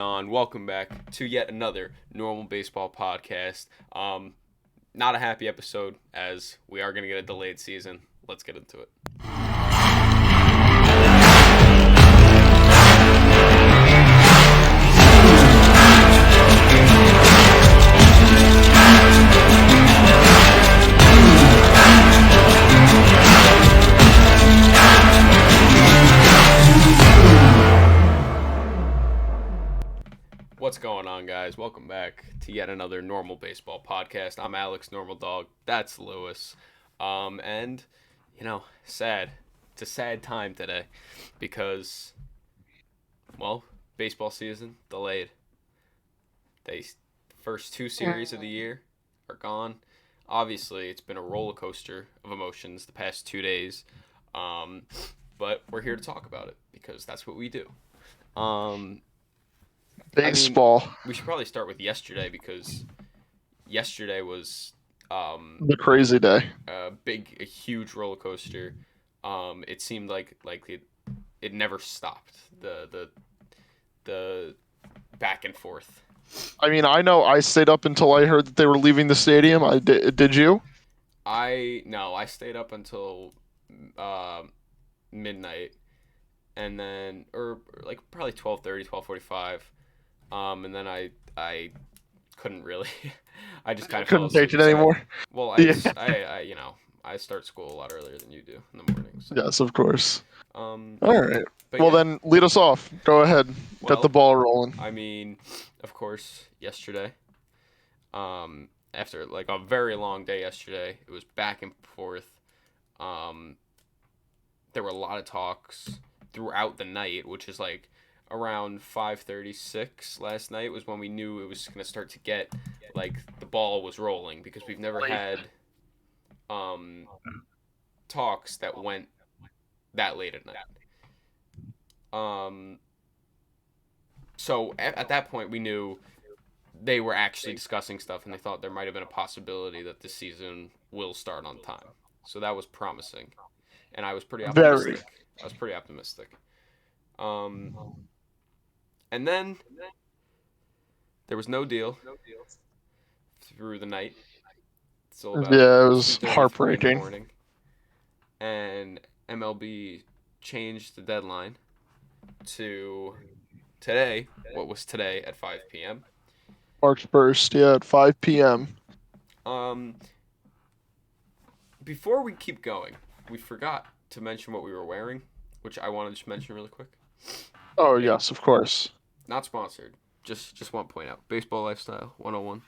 Welcome back to yet another normal baseball podcast. Not a happy episode as we are going to get a delayed season. Let's get into it. What's going on, guys? Welcome back to yet another normal baseball podcast. I'm Alex, Normal Dog. That's Lewis. And sad. It's a sad time today because, well, baseball season delayed. The first two series of the year are gone. Obviously, it's been a roller coaster of emotions the past 2 days. But we're here to talk about it because that's what we do. Baseball. We should probably start with yesterday because yesterday was The crazy day. a huge roller coaster. It seemed like it never stopped. The back and forth. I mean, I know I stayed up until I heard that they were leaving the stadium. Did you? I stayed up until midnight, and then or like probably 12:30, 12:45. And then I couldn't really. I just kind of fell Couldn't take asleep. it anymore. Well, Yeah. I start school a lot earlier than you do in the morning. So. Yes, of course. Um, All right. but Well, yeah, then lead us off. Go ahead. Get the well, ball rolling. I mean, of course, yesterday. After like a very long day yesterday, it was back and forth. Um, there were a lot of talks throughout the night, which is like around 5:36 last night was when we knew it was going to start to get like the ball was rolling because we've never had talks that went that late at night. So at that point we knew they were actually discussing stuff and they thought there might have been a possibility that this season will start on time. So that was promising. And I was pretty Very. optimistic. I was pretty optimistic. Um, and then there was no deal through the night. Still about Yeah, it was 2:33 in the heartbreaking. morning. And MLB changed the deadline to today, what was today at 5 p.m. March 1st, yeah, at 5 p.m. Um, before we keep going, we forgot to mention what we were wearing, which I wanted to mention really quick. Oh, Hey, yes, of course. not sponsored. Just want to point out, Baseball Lifestyle 101.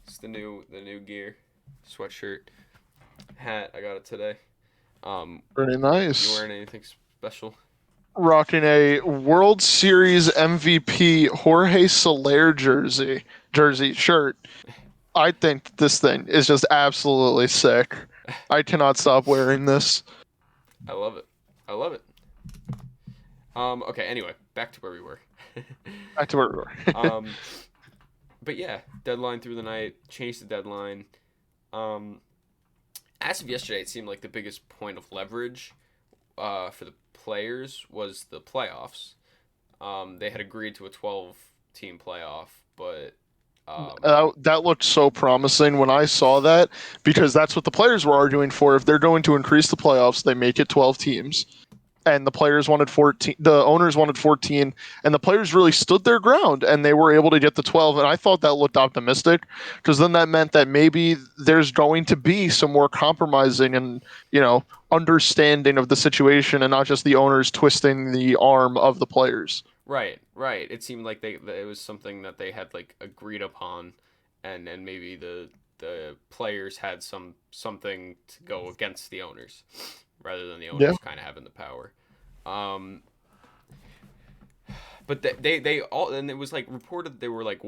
It's the new gear, sweatshirt, hat. I got it today. Pretty You nice. wearing anything special? Rocking a World Series MVP Jorge Soler jersey shirt. I think this thing is just absolutely sick. I cannot stop wearing this. I love it. I love it. Okay. Anyway, back to where we were. Back to where we were. But yeah, deadline through the night. Changed the deadline. As of yesterday, it seemed like the biggest point of leverage for the players was the playoffs. They had agreed to a 12-team playoff, but That looked so promising when I saw that because that's what the players were arguing for. If they're going to increase the playoffs, they make it 12 teams. And the players wanted 14, the owners wanted 14, and the players really stood their ground and they were able to get the 12. And I thought that looked optimistic because then that meant that maybe there's going to be some more compromising and, understanding of the situation and not just the owners twisting the arm of the players. right. It seemed like it was something that they had like agreed upon, and maybe the players had something to go against the owners, rather than the Yeah. owners kind of having the power. Um, but they all, and it was like reported they were like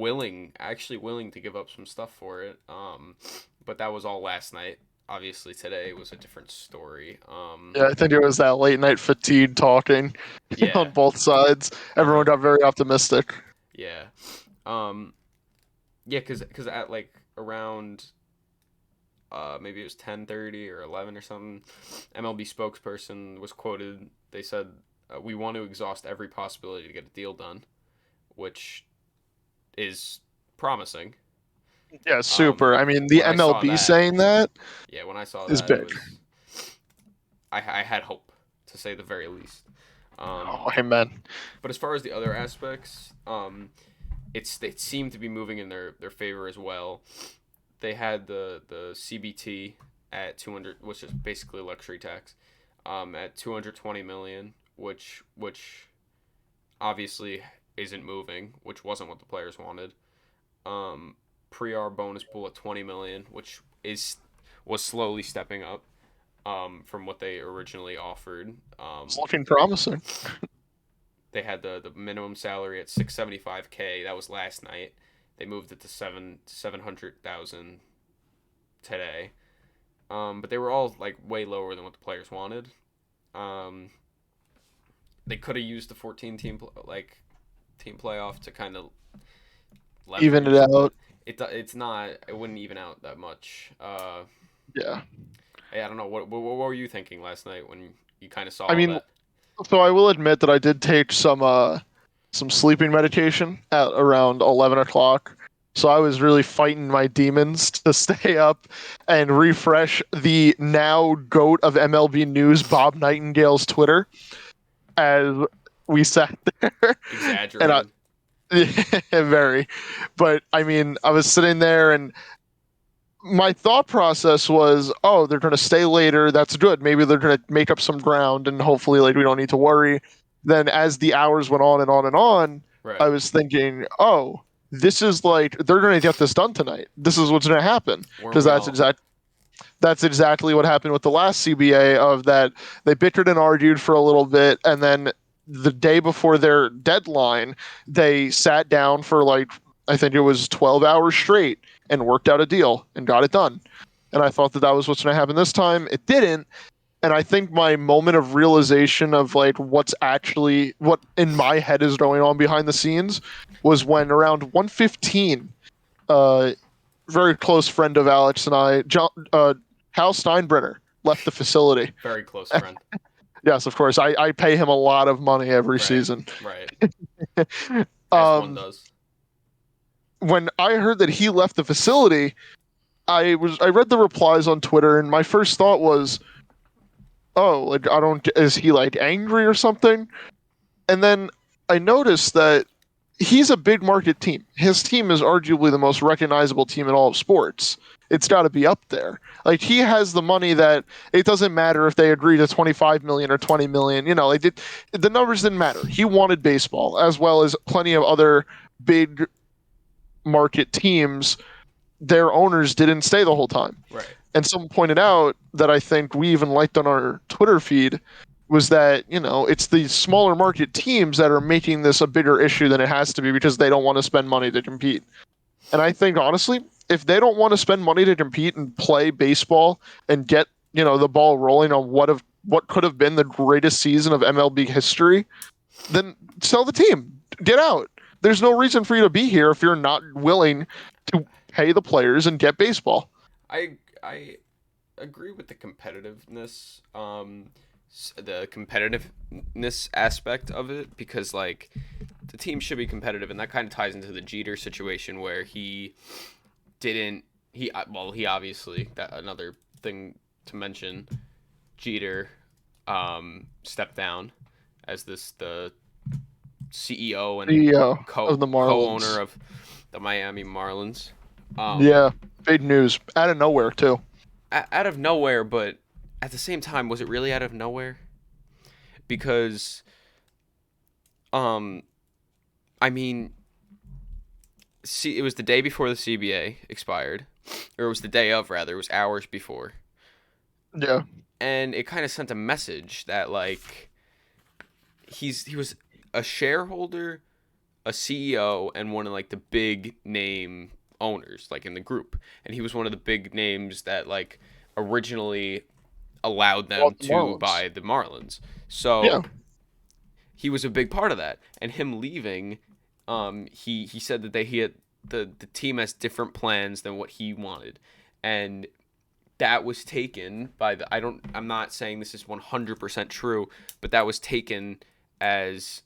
actually willing to give up some stuff for it. But that was all last night. Obviously today was a different story. Yeah, I think it was that late night fatigue talking Yeah. on both sides. Everyone Uh-huh. got very optimistic. Yeah. Um, yeah, cause at like around maybe it was 10:30 or 11 or something, MLB spokesperson was quoted. They said, "We want to exhaust every possibility to get a deal done," which is promising. Yeah, super. I mean, the When I saw MLB that, saying that yeah, when I saw is that, it big. was I had hope, to say the very least. Um, Oh, amen. but as far as the other aspects, it seemed to be moving in their favor as well. They had the CBT at 200, which is basically luxury tax, at 220 million, which obviously isn't moving, which wasn't what the players wanted. Um, Pre-R bonus pool at 20 million, which is was slowly stepping up from what they originally offered. It's looking promising. They had the minimum salary at 675K. That was last night. They moved it to 700,000 today. But they were all like way lower than what the players wanted. Um, they could have used the 14 team playoff to kind of Even it leverage, but out. it's not. It wouldn't even out that much. Yeah. I don't know. What were you thinking last night when you kind of saw I all mean, that? so I will admit that I did take some sleeping medication at around 11 o'clock. So I was really fighting my demons to stay up and refresh the now goat of MLB news, Bob Nightingale's Twitter, as we sat there. And I Exaggerated. very, but I mean, I was sitting there and my thought process was, oh, they're going to stay later. That's good. Maybe they're going to make up some ground and hopefully like we don't need to worry. Then as the hours went on and on and on, I Right. was thinking, oh, this is like they're going to get this done tonight. This is what's going to happen Weren't because we all? that's exactly what happened with the last CBA of that they bickered and argued for a little bit and then the day before their deadline, they sat down for like I think it was 12 hours straight and worked out a deal and got it done. And I thought that that was what's going to happen this time. It didn't. And I think my moment of realization of like what in my head is going on behind the scenes was when around 1:15, very close friend of Alex and I, Hal Steinbrenner, left the facility. Very close friend. Yes, of course. I pay him a lot of money every Right. season. Right. As one um, does. when I heard that he left the facility, I read the replies on Twitter, and my first thought was, oh, like I don't is he like angry or something? And then I noticed that he's a big market team. His team is arguably the most recognizable team in all of sports. It's got to be up there. Like he has the money that it doesn't matter if they agree to 25 million or 20 million. You know, the numbers didn't matter. He wanted baseball as well as plenty of other big market teams. Their owners didn't stay the whole time. Right. And someone pointed out that I think we even liked on our Twitter feed was that, it's the smaller market teams that are making this a bigger issue than it has to be because they don't want to spend money to compete. And I think honestly, if they don't want to spend money to compete and play baseball and get, the ball rolling on what could have been the greatest season of MLB history, then sell the team. Get out. There's no reason for you to be here if you're not willing to pay the players and get baseball. I agree with the competitiveness, the competitiveness aspect of it because like the team should be competitive, and that kind of ties into the Jeter situation where he didn't he obviously that another thing to mention. Jeter stepped down as the CEO and CEO of the co-owner Marlins. of the Miami Marlins. Um, Yeah, big news out of nowhere too. Out of nowhere, but at the same time, was it really out of nowhere? Because, um, I mean, see, it was the day before the CBA expired, or it was the day of rather. It was hours before, Yeah, and it kind of sent a message that like he was a shareholder, a CEO, and one of like the big name owners like in the group, and he was one of the big names that like originally allowed them bought the to Marlins. buy the Marlins. Yeah, So he was a big part of that. And him leaving, he said that he had the team has different plans than what he wanted, and that was taken by I'm not saying this is 100% true, but that was taken as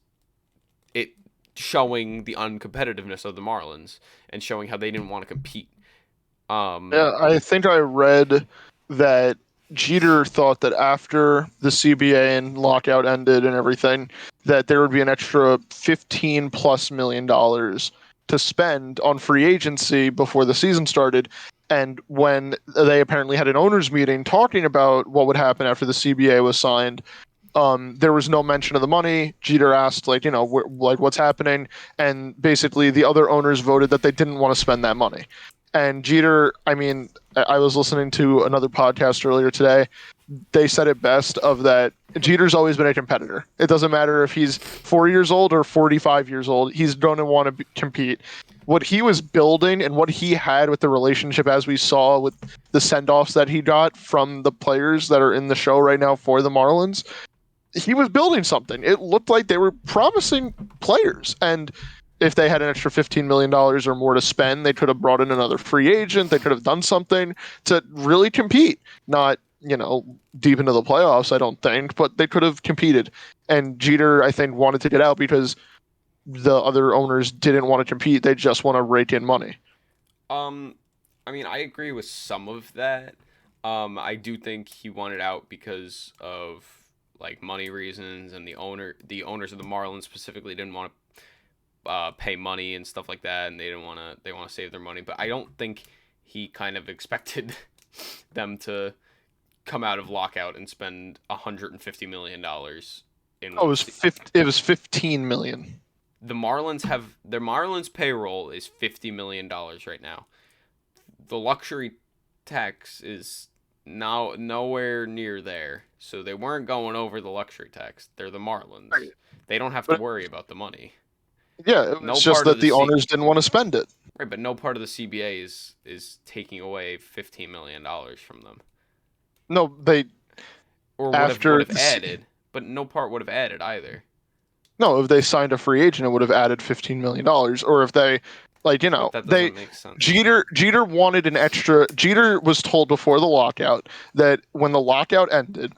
it showing the uncompetitiveness of the Marlins and showing how they didn't want to compete. Yeah, I think I read that Jeter thought that after the CBA and lockout ended and everything, that there would be an extra $15+ million to spend on free agency before the season started. And when they apparently had an owners meeting talking about what would happen after the CBA was signed, there was no mention of the money. Jeter asked, like, like what's happening, and basically the other owners voted that they didn't want to spend that money. And Jeter, I mean, I was listening to another podcast earlier today. They said it best of that Jeter's always been a competitor. It doesn't matter if he's 4 years old or 45 years old. He's going to want to compete. What he was building and what he had with the relationship, as we saw with the send-offs that he got from the players that are in the show right now for the Marlins, he was building something. It looked like they were promising players. And if they had an extra $15 million or more to spend, they could have brought in another free agent. They could have done something to really compete. Not, deep into the playoffs, I don't think, but they could have competed. And Jeter, I think, wanted to get out because the other owners didn't want to compete. They just want to rake in money. I mean, I agree with some of that. I do think he wanted out because of like money reasons, and the owners of the Marlins specifically didn't want to pay money and stuff like that, and they want to save their money. But I don't think he kind of expected them to come out of lockout and spend $150 million in. Oh, it was 15 million. The Marlins their Marlins payroll is $50 million right now. The luxury tax is now nowhere near there, so they weren't going over the luxury tax. They're the Marlins. Right. They don't have to worry about the money. Yeah, it's just that the owners didn't want to spend it. Right, but no part of the CBA is taking away $15 million from them. No, they or would have added, but no part would have added either. No, if they signed a free agent, it would have added $15 million. Or if they, that doesn't make sense. Jeter wanted an extra. Jeter was told before the lockout that when the lockout ended,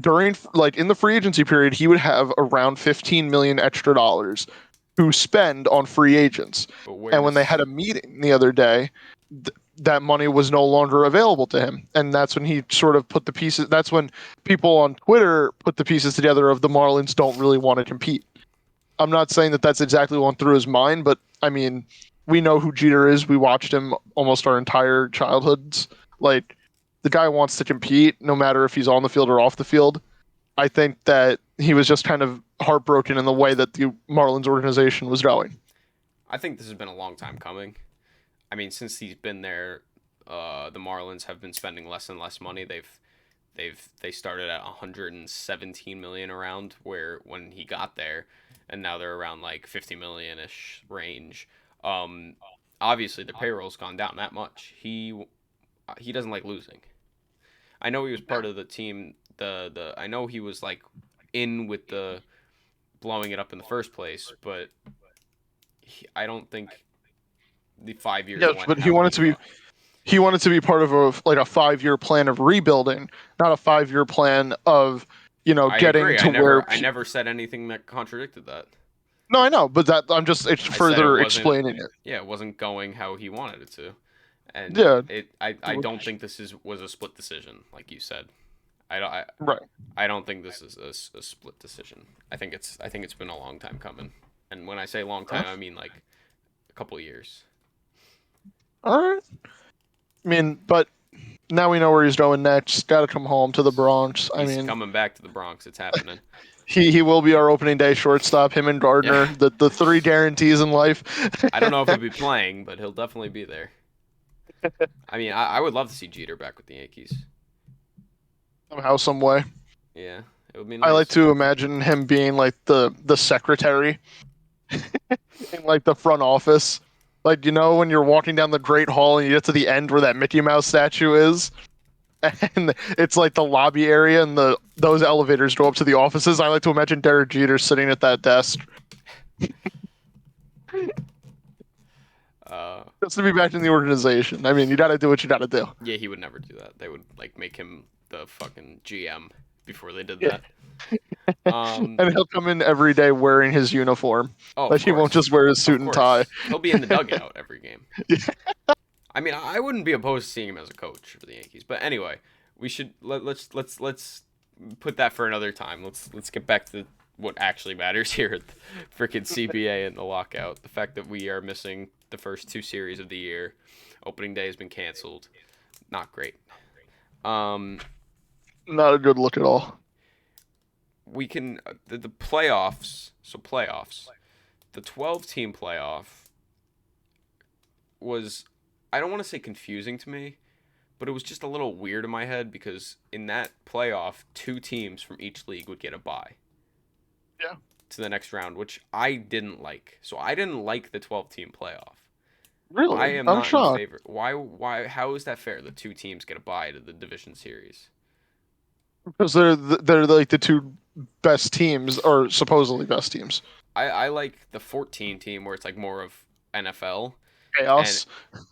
during in the free agency period, he would have around $15 million extra dollars to spend on free agents. And when they had a meeting the other day, that money was no longer available to him. And that's when he sort of put the pieces. That's when people on Twitter put the pieces together of the Marlins don't really want to compete. I'm not saying that that's exactly what went through his mind, but I mean, we know who Jeter is. We watched him almost our entire childhoods. Like, the guy wants to compete no matter if he's on the field or off the field. I think that he was just kind of heartbroken in the way that the Marlins organization was going. I think this has been a long time coming. I mean, since he's been there, the Marlins have been spending less and less money. They started at 117 million around where when he got there, and now they're around like 50 million-ish range. Obviously the payroll's gone down that much. He doesn't like losing. I know he was part of the team. I know he was like in with the blowing it up in the first place, but I don't think the 5 years. Yes, but he wanted to be part of a 5-year plan of rebuilding, not a 5-year plan of getting agree. to where. I never said anything that contradicted that. No, I know, but it's further explaining it. Yeah, it wasn't going how he wanted it to, and yeah, I don't think this was a split decision, like you said. Right. I don't think this is a split decision. I think it's been a long time coming, and when I say long time, I mean like a couple of years. All right. I mean, but now we know where he's going next. Got to come home to the Bronx. He's coming back to the Bronx. It's happening. He will be our opening day shortstop. Him and Gardner, yeah. the 3 guarantees in life. I don't know if he'll be playing, but he'll definitely be there. I mean, I would love to see Jeter back with the Yankees. Somehow, some way. Yeah, it would be nice. I like to imagine him being like the secretary in like the front office. Like, when you're walking down the Great Hall and you get to the end where that Mickey Mouse statue is, and it's like the lobby area and those elevators go up to the offices. I like to imagine Derek Jeter sitting at that desk. Just to be back in the organization. I mean, you gotta do what you gotta do. Yeah, he would never do that. They would make him the fucking GM before they did that. Um, And he'll come in every day wearing his uniform. oh, of Like he won't course, just wear his of suit and tie. course, he'll be in the dugout every game. I mean, I wouldn't be opposed to seeing him as a coach for the Yankees. But anyway, we should let's put that for another time. Let's get back to what actually matters here at the freaking CBA and the lockout. The fact that we are missing the first two series of the year. Opening day has been canceled. Not great. Um, Not a good look at all. we can the playoffs. So playoffs. The 12-team playoff was, I don't want to say confusing to me, but it was just a little weird in my head because in that playoff, two teams from each league would get a bye. Yeah. To the next round, which I didn't like. So I didn't like the 12-team playoff. I Really? am I'm not in shocked. favor. Why how is that fair? The two teams get a bye to the division series. Because they're like the two best teams, or supposedly best teams. I like the 14 team where it's like more of NFL and Chaos.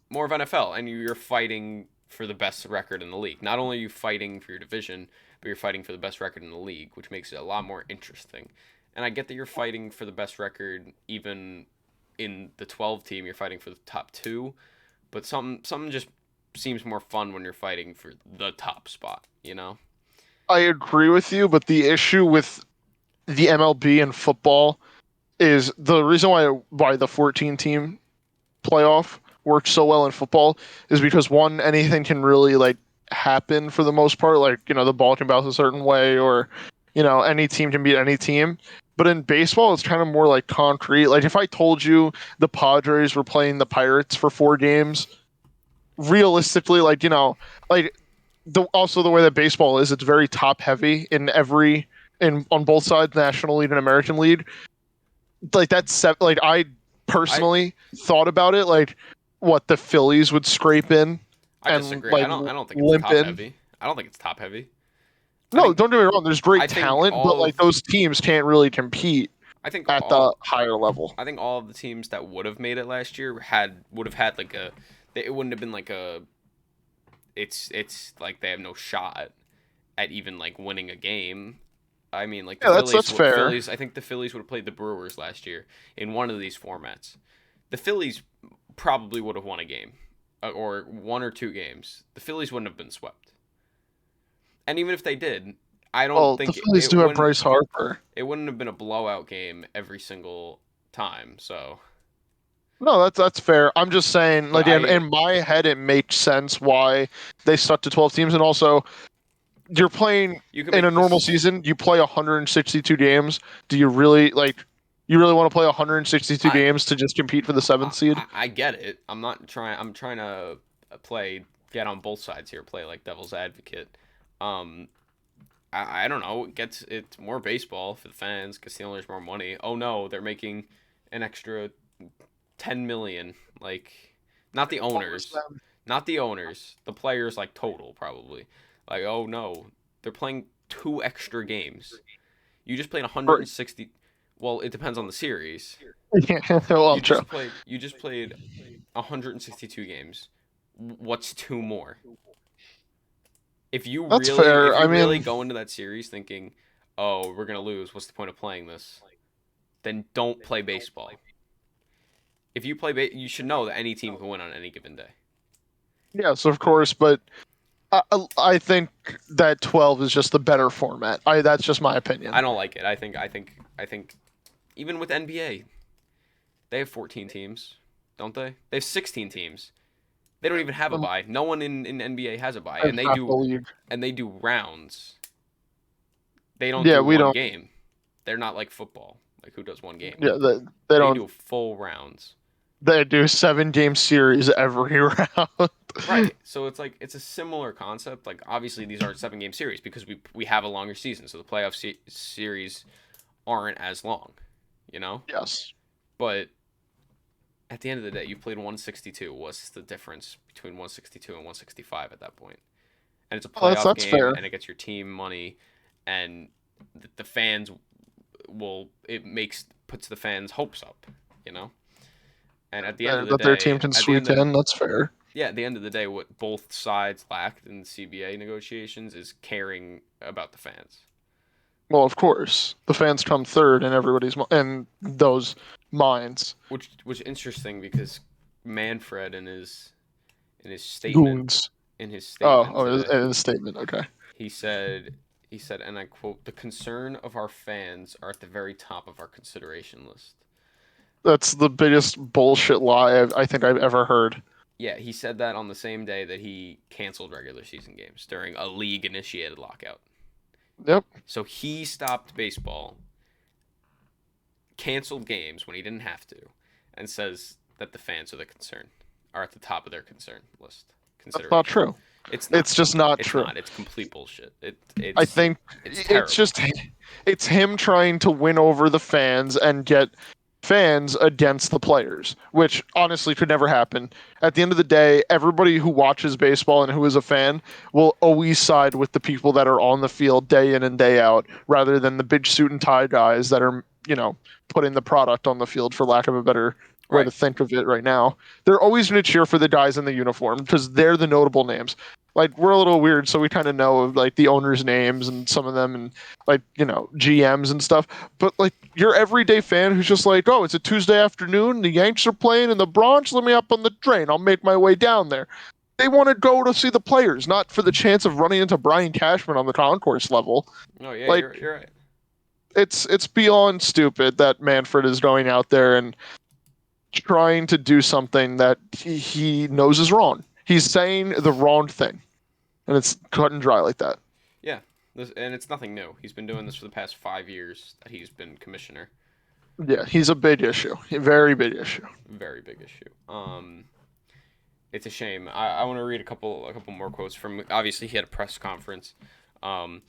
more of NFL and you're fighting for the best record in the league. Not only are you fighting for your division, but you're fighting for the best record in the league, which makes it a lot more interesting. And I get that you're fighting for the best record even in the 12 team, you're fighting for the top 2, but something just seems more fun when you're fighting for the top spot, you know? I agree with you, but the issue with the MLB and football is the reason why the 14 team playoff works so well in football is because one, anything can really like happen for the most part. Like, the ball can bounce a certain way, or any team can beat any team. But in baseball, it's kind of more like concrete. Like if I told you the Padres were playing the Pirates for 4 games, realistically, like also the way that baseball is, it's very top heavy in on both sides, National League and American League. Like like I I personally thought about it, like what the Phillies would scrape in I and disagree. like I don't think it's limp top in. heavy. I don't think it's top heavy. I No, think don't get me wrong. There's great I think talent, but all like of those teams can't really compete I think at the all higher level. I think all of the teams that would have made it last year would have had like a it wouldn't have been like a it's like they have no shot at even like winning a game. I mean, like the Yeah, that's fair. Phillies. I think the Phillies would have played the Brewers last year in one of these formats. The Phillies probably would have won a game, or one or two games. The Phillies wouldn't have been swept. And even if they did, I don't Well, the think Phillies do have Bryce Harper. it wouldn't have been a blowout game every single time. So, No, that's fair. I'm just saying, but like I in my head, it makes sense why they stuck to 12 teams, and also you're playing you can in a make normal this. season. You play 162 games. Do you really like? You really want to play 162 I games to just compete for the seventh seed? I get it. I'm not trying. I'm trying to play get on both sides here. Play like devil's advocate. Um, I don't know. It's more baseball for the fans because the owners more money. Oh no, they're making an extra 10 million. Like, not the What was owners, them? not the owners. The players like total probably. Like, oh no, they're playing two extra games. You just played Or- 160. Well, it depends on the series. Yeah, well, true. You just played 162 games. What's two more? That's fair. If you I really mean, go into that series thinking, "Oh, we're going to lose. What's the point of playing this?" Then don't play baseball. If you you should know that any team can win on any given day. yes, of course, but I think that 12 is just the better format. That's just my I opinion. don't like it. I think even with NBA, they have 14 teams, don't they? They have 16 teams. They don't even have a Um, bye. No one in NBA has a bye, I've half the league. and they do rounds. They don't Yeah, do we one don't. game. They're not like football. Like who does one game? Yeah, they They don't. do full rounds. They do 7 game series every round. Right. So it's like it's a similar concept. Like obviously these aren't 7 game series because we have a longer season, so the playoff series aren't as long, you know? Yes. But at the end of the day, you played 162. What's the difference between 162 and 165 at that point? And it's a Oh, playoff that's game fair. and it gets your team money and the fans will puts the fans hopes up, you know? And at the end of the That their team day, can sweep in. That's fair. yeah, at the end of the day, what both sides lacked in the CBA negotiations is caring about the fans. Well, of course, the fans come third in in those minds. Which interesting because Manfred in his statement Goons. in his Oh, statement oh, today, in a statement. Okay, he said he said, and I quote, "The concern of our fans are at the very top of our consideration list." that's the biggest bullshit lie I think I've ever heard. Yeah, he said that on the same day that he canceled regular season games during a league initiated lockout. Yep, So he stopped baseball, canceled games when he didn't have to, and says that the fans are the concern, are at the top of their concern list that's not consideration. true. It's not. It's just not It's true. not. It's complete bullshit. I think It's it's terrible. just it's him trying to win over the fans and get fans against the players, which honestly could never happen. At the end of the day, everybody who watches baseball and who is a fan will always side with the people that are on the field day in and day out rather than the big suit and tie guys that are, putting the product on the field, for lack of a better way to Right. think of it right now. They're always going to cheer for the guys in the uniform because they're the notable names. Like, we're a little weird, so we kind of know of like the owners' names and some of them, and like, GMs and stuff. But like your everyday fan who's just like, oh, it's a Tuesday afternoon, the Yanks are playing in the Bronx, let me up on the train, I'll make my way down there. They want to go to see the players, not for the chance of running into Brian Cashman on the concourse level. Oh yeah, Like, you're right. it's beyond stupid that Manfred is going out there and trying to do something that he knows is wrong. He's saying the wrong thing, and it's cut and dry like that. Yeah. And it's nothing new. He's been doing this for the past 5 years that he's been commissioner. Yeah, he's a big issue, a very big issue. Very big issue. It's a shame. I want to read a couple more quotes from. Obviously, he had a press conference, um,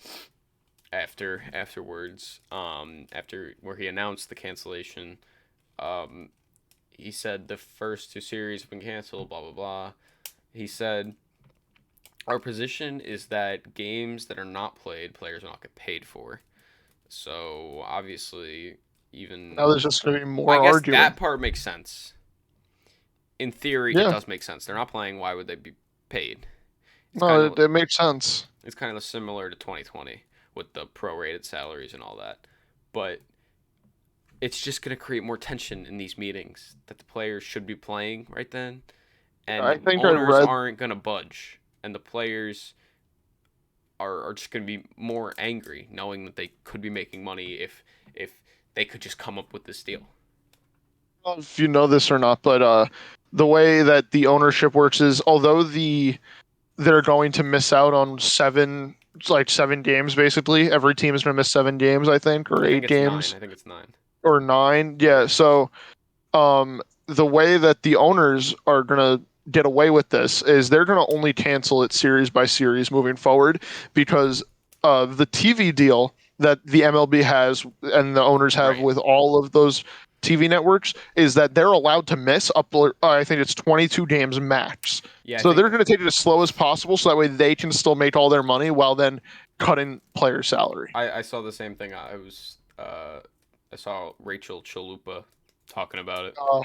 afterwards, after where he announced the cancellation. Um, he said the first two series have been canceled. Blah blah blah. He said our position is that games that are not played, players will not get paid for. So obviously, even Now there's just going to be I more guess arguing. that part makes sense. In theory, it Yeah, does make sense. They're not playing. Why would they be paid? It's no, kind it, of it makes sense. it's kind of similar to 2020 with the prorated salaries and all that, but it's just going to create more tension in these meetings that the players should be playing right then, and I the think I owners read. aren't going to budge, and the players are just going to be more angry knowing that they could be making money if they could just come up with this deal. I don't know if you know this or not, but the way that the ownership works is, although they're going to miss out on like 7 games basically. Every team is going to miss 7 games, I think, or I think eight it's nine. games, I think it's nine. or nine. Yeah. So the way that the owners are going to get away with this is they're going to only cancel it series by series moving forward because the TV deal that the MLB has and the owners have Right. with all of those TV networks is that they're allowed to miss up. I think it's 22 games max. Yeah, I So they're think going to take it as slow as possible, so that way they can still make all their money while then cutting player salary. I saw the same thing. I saw Rachel Chalupa talking about it. Uh,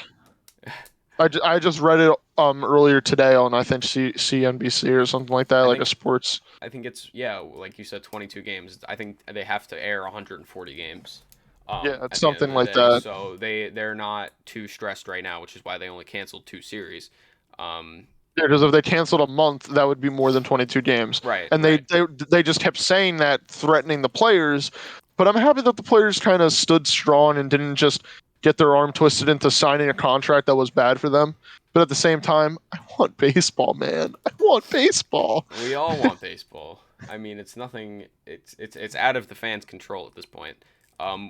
I just read it earlier today on, I think, CNBC or something like that, I like a think sports. I think it's, yeah, like you said, 22 games. I think they have to air 140 games Yeah, it's at the end of something the like day. that. So they're not too stressed right now, which is why they only canceled two series. Um, Yeah, because if they canceled a month, that would be more than 22 games. right, And they, right. they they just kept saying that, threatening the players. But I'm happy that the players kind of stood strong and didn't just get their arm twisted into signing a contract that was bad for them. But at the same time, I want baseball, man. I want baseball. We all want baseball. I mean, it's nothing. It's out of the fans' control at this point.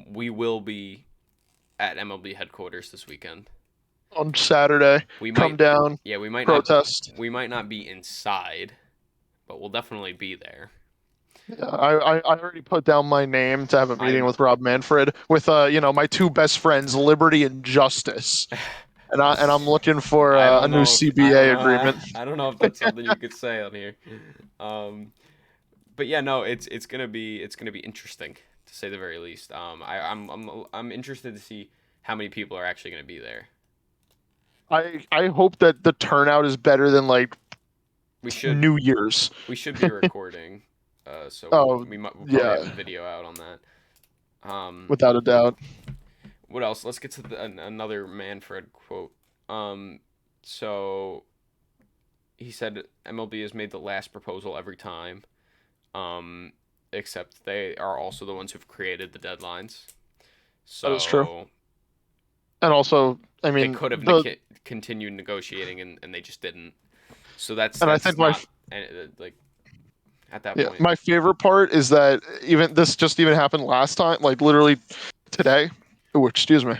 We will be at MLB headquarters this weekend. On Saturday, We come might, down, yeah, protest. we might not be inside, but we'll definitely be there. Yeah, I already put down my name to have a meeting I'm with Rob Manfred with my two best friends, Liberty and Justice, and I'm looking for a new CBA agreement. I don't know if that's something you could say on here. Um, but yeah, no, it's gonna be interesting to say the very least. I'm interested to see how many people are actually gonna be there. I hope that the turnout is better than like We should New Year's. we should be recording. So Oh, we'll probably have yeah, the video out on that. without a doubt. What else? Let's get to another Manfred quote. Um, so he said MLB has made the last proposal every time, um, except they are also the ones who've created the deadlines. That is true. So And also, I they mean, could have the continued negotiating, and they just didn't. So and I that's think my not like at that yeah, point. my favorite part is that even this just even happened last time, like literally today. Oh, excuse me.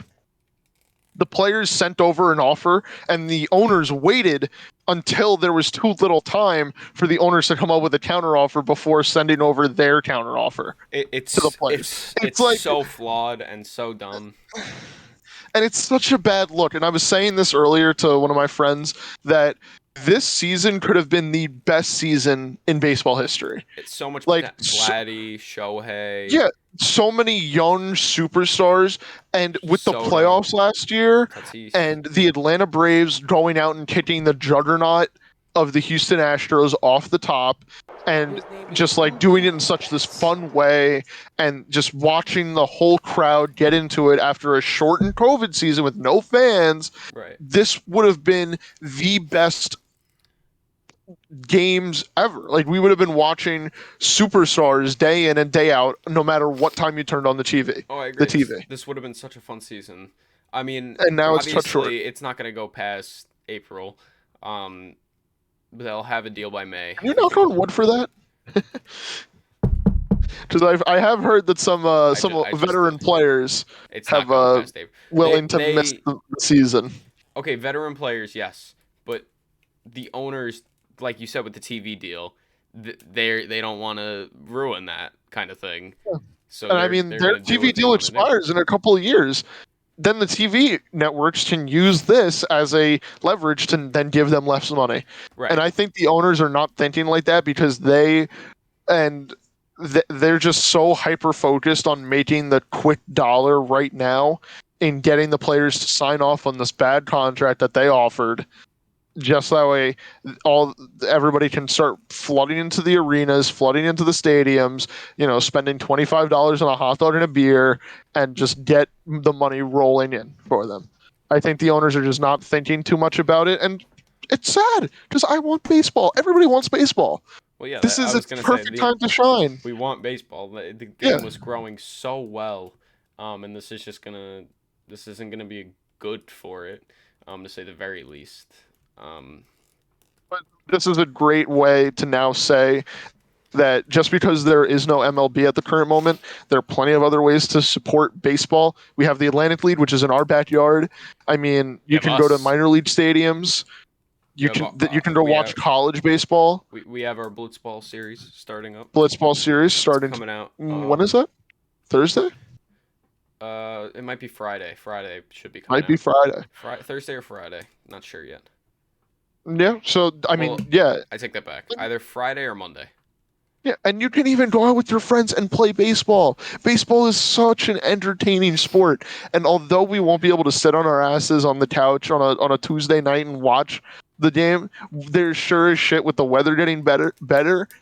The players sent over an offer, and the owners waited until there was too little time for the owners to come up with a counteroffer before sending over their counteroffer to the players. It's It's like, so flawed and so dumb. and it's such a bad look. And I was saying this earlier to one of my friends that this season could have been the best season in baseball history. It's so much Like, Vladdy, Shohei, yeah, so many young superstars, and with the Soto, playoffs last year, Tatis. and the Atlanta Braves going out and kicking the juggernaut of the Houston Astros off the top, and His name is just like doing it in Mookie such this Betts. fun way, and just watching the whole crowd get into it after a shortened COVID season with no fans. Right. This would have been the best games ever. Like, we would have been watching superstars day in and day out, no matter what time you turned on the TV. Oh, I The agree. TV, This would have been such a fun season. I mean, and now it's cut short. obviously, it's not going to go past April. Um, but they'll have a deal by May. Can you They knock can. on wood for that? Because I have heard that some I just veteran did. players It's not have going past April. willing to miss They the season. okay. Veteran players, yes, but the owners, like you said with the TV deal, they don't want to ruin that kind of thing. So And I mean, they're their gonna do TV what they deal want to do. expires in a couple of years. Then the TV networks can use this as a leverage to then give them less money. And Right. I think the owners are not thinking like that because and they're just so hyper focused on making the quick dollar right now in getting the players to sign off on this bad contract that they offered, just that way all everybody can start flooding into the arenas, flooding into the stadiums, spending $25 on a hot dog and a beer, and just get the money rolling in for them. I think the owners are just not thinking too much about it, and it's sad because I want baseball. Everybody wants baseball. Well, yeah. This I is was its gonna say perfect time to shine. we want baseball. The Yeah, game was growing so well, and this isn't gonna be good for it, to say the very least. Um, but this is a great way to now say that just because there is no MLB at the current moment, there are plenty of other ways to support baseball. We have the Atlantic League, which is in our backyard. I mean, you you have can go to us. minor league stadiums. You You have can you can go watch college baseball. we have our Blitzball series starting up. Blitzball series It's starting. coming out. When is that? Thursday? It might be Friday. Friday should be coming Might be out. Friday. Thursday or Friday. Not sure yet. Yeah. So I Well, mean, yeah, I take that back. Either Friday or Monday. yeah, and you can even go out with your friends and play baseball. Baseball is such an entertaining sport, and although we won't be able to sit on our asses on the couch on a Tuesday night and watch the game, there's sure as shit with the weather getting better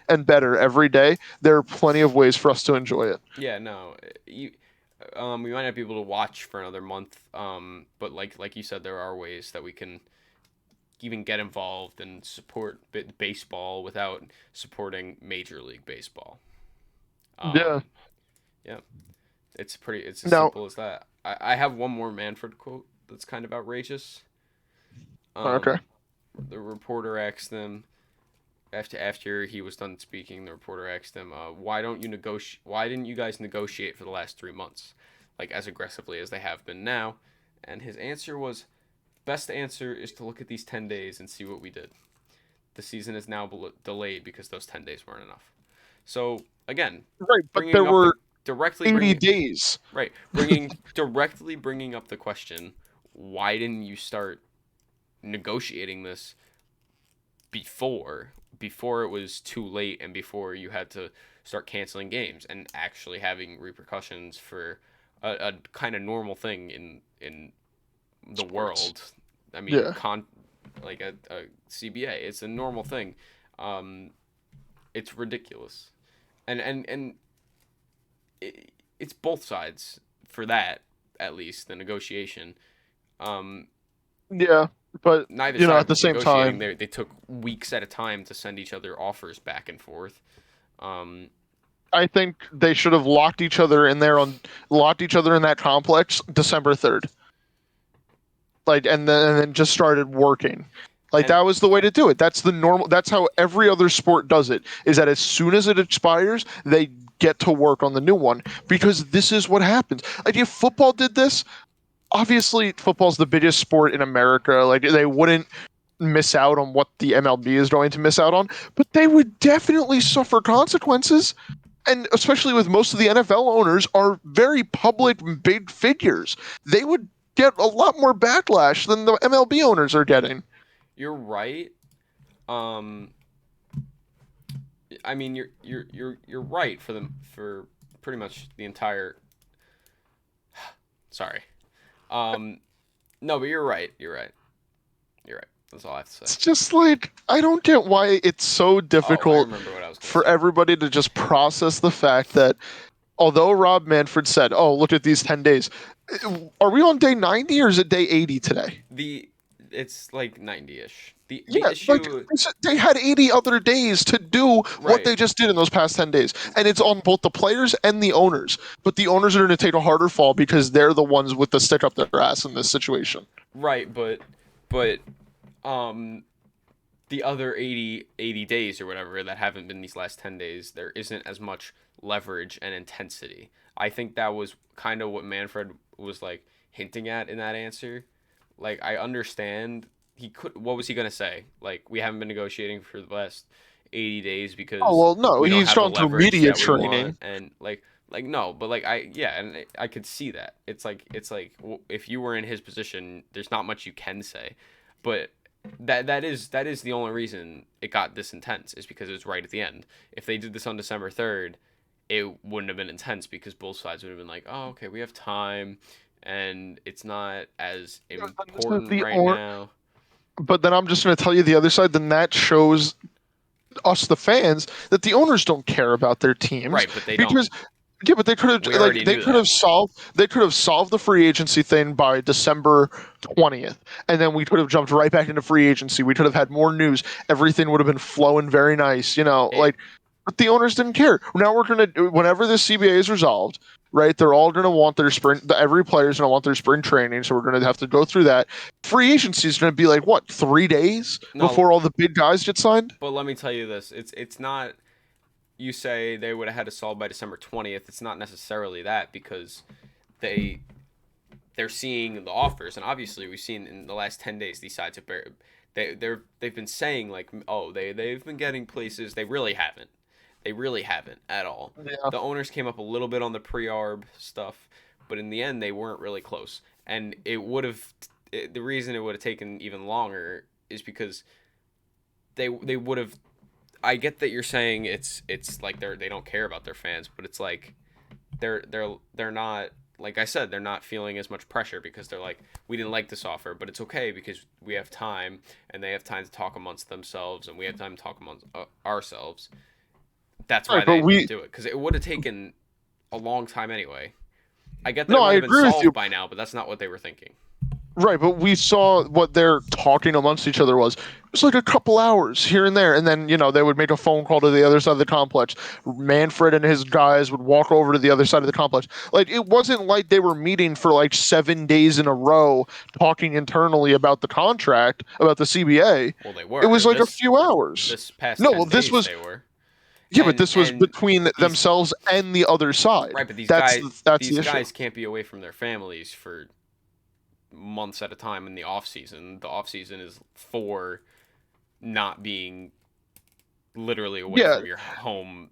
and better every day. There are plenty of ways for us to enjoy it. Yeah, no, we might not be able to watch for another month. But like you said, there are ways that we can even get involved and support baseball without supporting Major League Baseball. Yeah. Um, yeah, it's as Now, simple as that. I have one more Manfred quote that's kind of outrageous. okay. The reporter asked them after he was done speaking. The reporter asked him, "Why don't you negotiate? Why didn't you guys negotiate for the last 3 months, like as aggressively as they have been now?" And his answer was, "Best answer is to look at these 10 days and see what we did. The season is now delayed because those 10 days weren't enough." So again, Right, but there bringing up the were directly 80 bringing days. right bringing up the question, why didn't you start negotiating this before it was too late and before you had to start canceling games and actually having repercussions for a kind of normal thing in the Sports. world. I mean, Yeah. like a CBA, it's a normal thing. Um, it's ridiculous. and it's both sides for that, at least the negotiation. Um, Yeah, but Neither at side the was same negotiating. time, They took weeks at a time to send each other offers back and forth. Um, I think they should have locked each other in that complex December 3rd, like, and then just started working. Like and that was the way to do it. That's the normal. That's how every other sport does it. Is that as soon as it expires, they get to work on the new one because this is what happens. Like if football did this, obviously football's the biggest sport in America. Like they wouldn't miss out on what the MLB is going to miss out on, but they would definitely suffer consequences. And especially with most of the NFL owners are very public big figures. They would get a lot more backlash than the MLB owners are getting. you're right. Um, I mean, you're right for pretty much the entire. Sorry. Um, no, but you're right. You're right. You're right. That's all I have to say. It's just like I don't get why it's so Oh, I difficult remember what I was gonna for say. everybody to just process the fact that although Rob Manfred said, "Oh, look at these 10 days." Are we on day 90 or is it day 80 today? The It's like 90-ish. The Yeah, like issue, they had 80 other days to do what right? they just did in those past 10 days. And it's on both the players and the owners. But the owners are going to take a harder fall because they're the ones with the stick up their ass in this situation. Right, but um the other 80 days or whatever that haven't been these last 10 days, there isn't as much leverage and intensity. I think that was kind of what Manfred was like hinting at in that answer. Like I understand he could what was he going to say? Like we haven't been negotiating for the last 80 days Oh, because well, no, we don't he's have the gone through leverage media that we want training. and like no, but like I yeah, and I could see that. It's like if you were in his position, there's not much you can say. But that is the only reason it got this intense is because it was right at the end. If they did this on December 3rd, it wouldn't have been intense because both sides would have been like, "Oh, okay, we have time, and it's not as This is important the right now." But then I'm just going to tell you the other side. Then that shows us, the fans, that the owners don't care about their teams Right, but they don't. because yeah, but they could have We already knew that. they could have solved the free agency thing by December 20th, and then we could have jumped right back into free agency. We could have had more news. Everything would have been flowing very nice, It like. But the owners didn't care. Now we're gonna whenever this CBA is resolved, right? They're all gonna want their spring. Every player's gonna want their spring training, so we're gonna have to go through that. Free agency is gonna be like what 3 days no, before all the big guys get signed. but let me tell you this: it's not. You say they would have had to solve by December 20th. It's not necessarily that because they they're seeing the offers, and obviously we've seen in the last 10 days these sides have they've been saying like, oh, they've been getting places. They really haven't. They really haven't at all. Yeah. The owners came up a little bit on the pre-arb stuff, but in the end they weren't really close. And the reason it would have taken even longer is because they would have. I get that you're saying it's like they don't care about their fans, but it's like they're not, like I said, they're not feeling as much pressure because they're like, we didn't like this offer, but it's okay because we have time and they have time to talk amongst themselves and we have time to talk amongst ourselves. That's why Right, but they didn't we do it because it would have taken a long time anyway. I get that no, it I would have been agree with you. solved by now, but that's not what they were thinking. Right, but we saw what they're talking amongst each other was. It was like a couple hours here and there, and then they would make a phone call to the other side of the complex. Manfred and his guys would walk over to the other side of the complex. Like it wasn't like they were meeting for like 7 days in a row, talking internally about the contract, about the CBA. Well, they It was were like a few hours. this past No, well, 10 this days was they were. yeah, but this was And between these themselves and the other side. right, but That's that's the these issue. guys can't be away from their families for months at a time in the off season. The off season is for not being literally away Yeah, from your home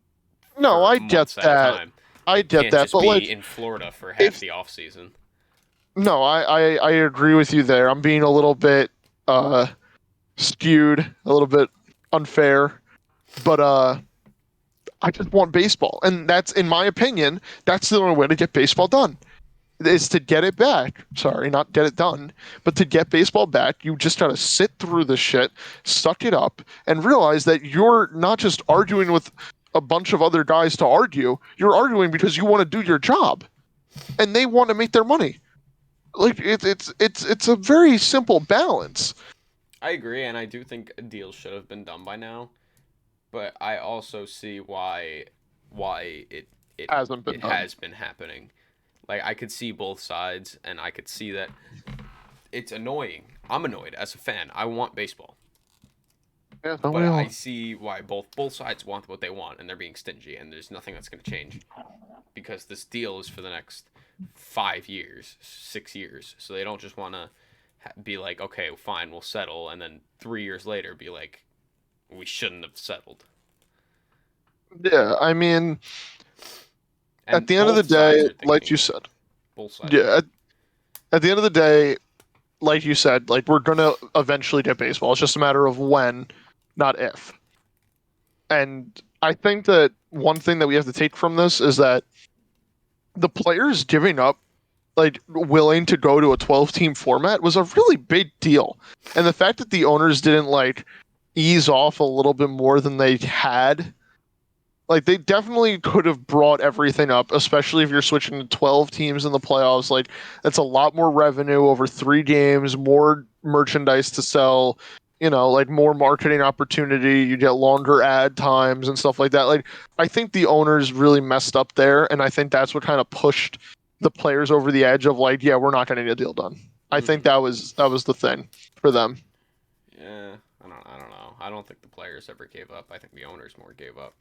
no, for I get months at a that. time. I You get can't that, just but like be in Florida for half if the off season. no, I agree with you there. I'm being a little bit uh skewed, a little bit unfair, but I just want baseball, and that's in my opinion, that's the only way to get baseball done. Is to get it back. Sorry, not get it done, but to get baseball back, you just gotta sit through the shit, suck it up, and realize that you're not just arguing with a bunch of other guys to argue. You're arguing because you want to do your job, and they want to make their money. Like it's a very simple balance. I agree, and I do think a deal should have been done by now. But I also see why it Hasn't been it done. has been happening. Like I could see both sides, and I could see that it's annoying. I'm annoyed as a fan. I want baseball, Yeah, don't but we I all? see why both sides want what they want, and they're being stingy, and there's nothing that's going to change because this deal is for the next 5 years, 6 years. So they don't just want to be like, okay, fine, we'll settle, and then 3 years later be like, we shouldn't have settled. Yeah, I mean, at And the end of the both sides day, are like thinking you it. said, Both sides are yeah, thinking. at the end of the day, like you said, like we're gonna eventually get baseball. It's just a matter of when, not if. And I think that one thing that we have to take from this is that the players giving up, like willing to go to a 12-team format, was a really big deal. And the fact that the owners didn't like ease off a little bit more than they had, like they definitely could have brought everything up, especially if you're switching to 12 teams in the playoffs. Like that's a lot more revenue over 3 games, more merchandise to sell, like more marketing opportunity. You get longer ad times and stuff like that. Like I think the owners really messed up there, and I think that's what kind of pushed the players over the edge of like, yeah, we're not going to get a deal done. I think Mm-hmm. that was the thing for them. Yeah, I don't know. I don't think the players ever gave up. I think the owners more gave up.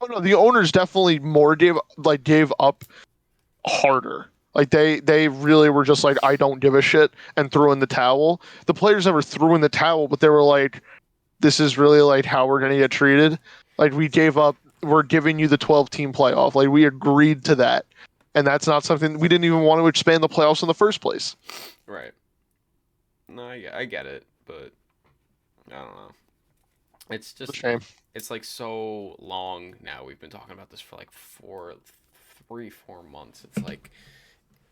Oh no, the owners definitely more gave up harder. Like they really were just like, I don't give a shit, and threw in the towel. The players never threw in the towel, but they were like, this is really like how we're gonna get treated. Like we gave up. We're giving you the 12-team playoff. Like we agreed to that, and that's not something we didn't even want to expand the playoffs in the first place. Right. No, I get it, but I don't know. It's It's a just shame. it's like so long now. We've been talking about this for like 4 months. It's like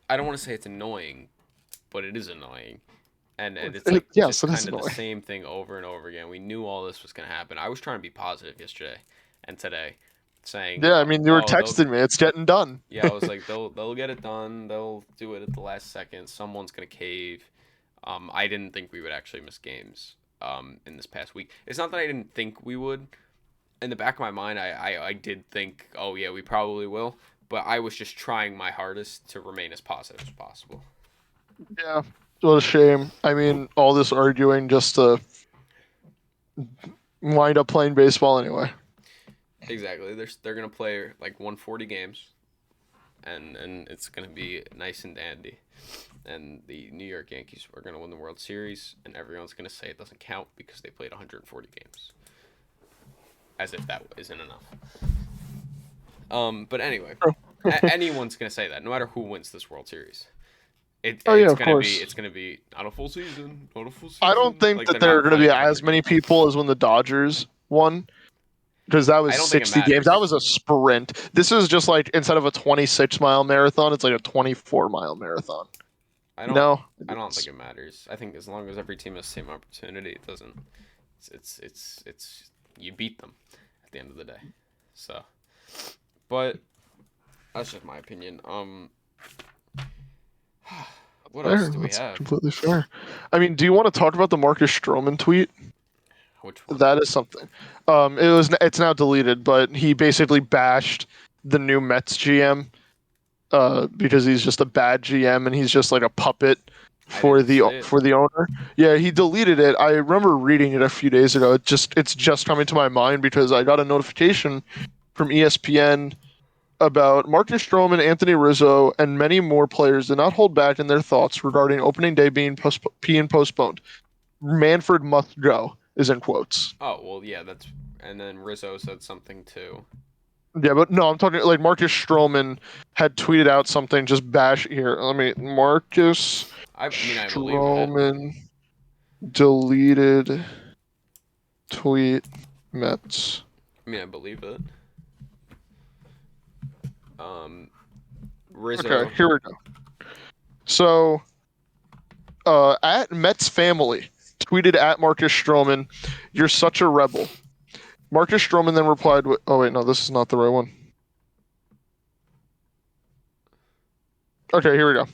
I don't want to say it's annoying, but it is annoying. And it's like Yes, just it is kind of the annoying. same thing over and over again. We knew all this was gonna happen. I was trying to be positive yesterday and today, saying, Yeah, I mean, you were "Oh, they'll." texting me. It's getting done. Yeah, I was like, they'll get it done. They'll do it at the last second. Someone's gonna cave. I didn't think we would actually miss games. In this past week, it's not that I didn't think we would. In the back of my mind, I did think, oh yeah, we probably will. But I was just trying my hardest to remain as positive as possible. Yeah, what a shame. I mean, all this arguing just to wind up playing baseball anyway. Exactly. They're gonna play like 140 games, and it's gonna be nice and dandy. And the New York Yankees are gonna win the World Series, and everyone's gonna say it doesn't count because they played 140 games, as if that isn't enough. But anyway, anyone's gonna say that, no matter who wins this World Series. Oh yeah, It's of gonna be course. it's gonna be not a full season, not a full I don't season. think Like that they're there are not going to be playing as 100 many games. people as when the Dodgers won, because that was I don't think it 60 games. That matters. was a sprint. This is just like instead of a 26-mile marathon, it's like a 24-mile marathon. I You don't know? I don't think It's, it matters. I think as long as every team has the same opportunity, it doesn't. It's you beat them at the end of the day. So, but that's just my opinion. What else fair. do we That's have? completely fair. I mean, do you want to talk about the Marcus Stroman tweet? Which one? That is something. It's now deleted, but he basically bashed the new Mets GM because he's just a bad GM and he's just like a puppet I for didn't the see it. for the owner. Yeah, he deleted it. I remember reading it a few days ago. It's just coming to my mind because I got a notification from ESPN about Marcus Stroman, Anthony Rizzo, and many more players did not hold back in their thoughts regarding opening day being postponed. Manfred must go is in quotes. Oh well, yeah. That's and then Rizzo said something too. Yeah, but no, I'm talking like Marcus Stroman had tweeted out something just bash here. Let me Marcus I believe it. Stroman deleted tweet Mets. I believe it. Um, Okay, Rizzo. here we go. So, at Mets family tweeted at Marcus Stroman, "You're such a rebel. Marcus Stroman then replied with, oh wait, no, this is not the right one. Okay, here we go.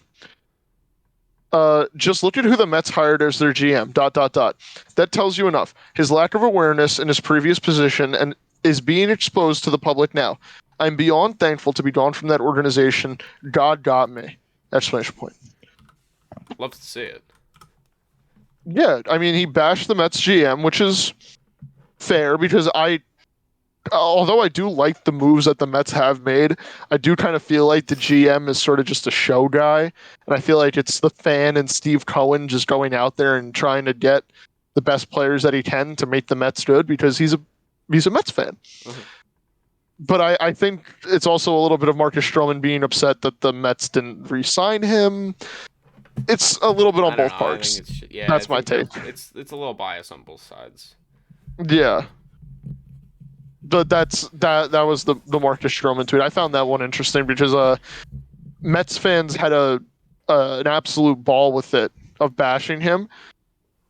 Just look at who the Mets hired as their GM. ... That tells you enough. His lack of awareness in his previous position and is being exposed to the public now. I'm beyond thankful to be gone from that organization. God got me! Exclamation point. Love to see it. Yeah, I mean, he bashed the Mets GM, which is fair because although I do like the moves that the Mets have made, I do kind of feel like the GM is sort of just a show guy, and I feel like it's the fan and Steve Cohen just going out there and trying to get the best players that he can to make the Mets good because he's a Mets fan. Mm-hmm. But I think it's also a little bit of Marcus Stroman being upset that the Mets didn't re-sign him. It's a little bit on both parts. That's my take. It's a little bias on both sides. Yeah. But that was the Marcus Stroman tweet. I found that one interesting because Mets fans had an absolute ball with it of bashing him,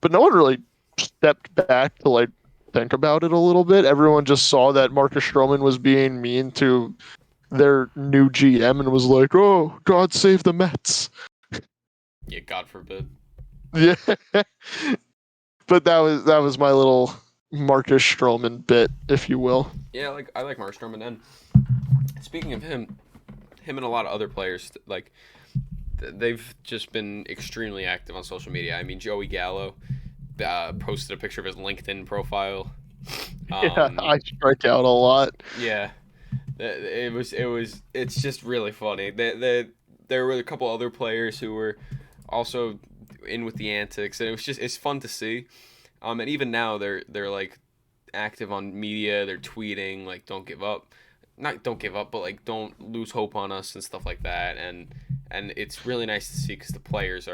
but no one really stepped back to like think about it a little bit. Everyone just saw that Marcus Stroman was being mean to their new GM and was like, "Oh, God save the Mets." Yeah, God forbid. Yeah. But that was my little Marcus Stroman bit, if you will. Yeah, I like Marcus Stroman. And speaking of him and a lot of other players, like they've just been extremely active on social media. I mean, Joey Gallo posted a picture of his LinkedIn profile. Yeah, I strike out a lot. Yeah, it's just really funny. There were a couple other players who were also in with the antics, and it's fun to see. And even now they're like active on media. They're tweeting like don't give up, but like don't lose hope on us and stuff like that. And it's really nice to see because the players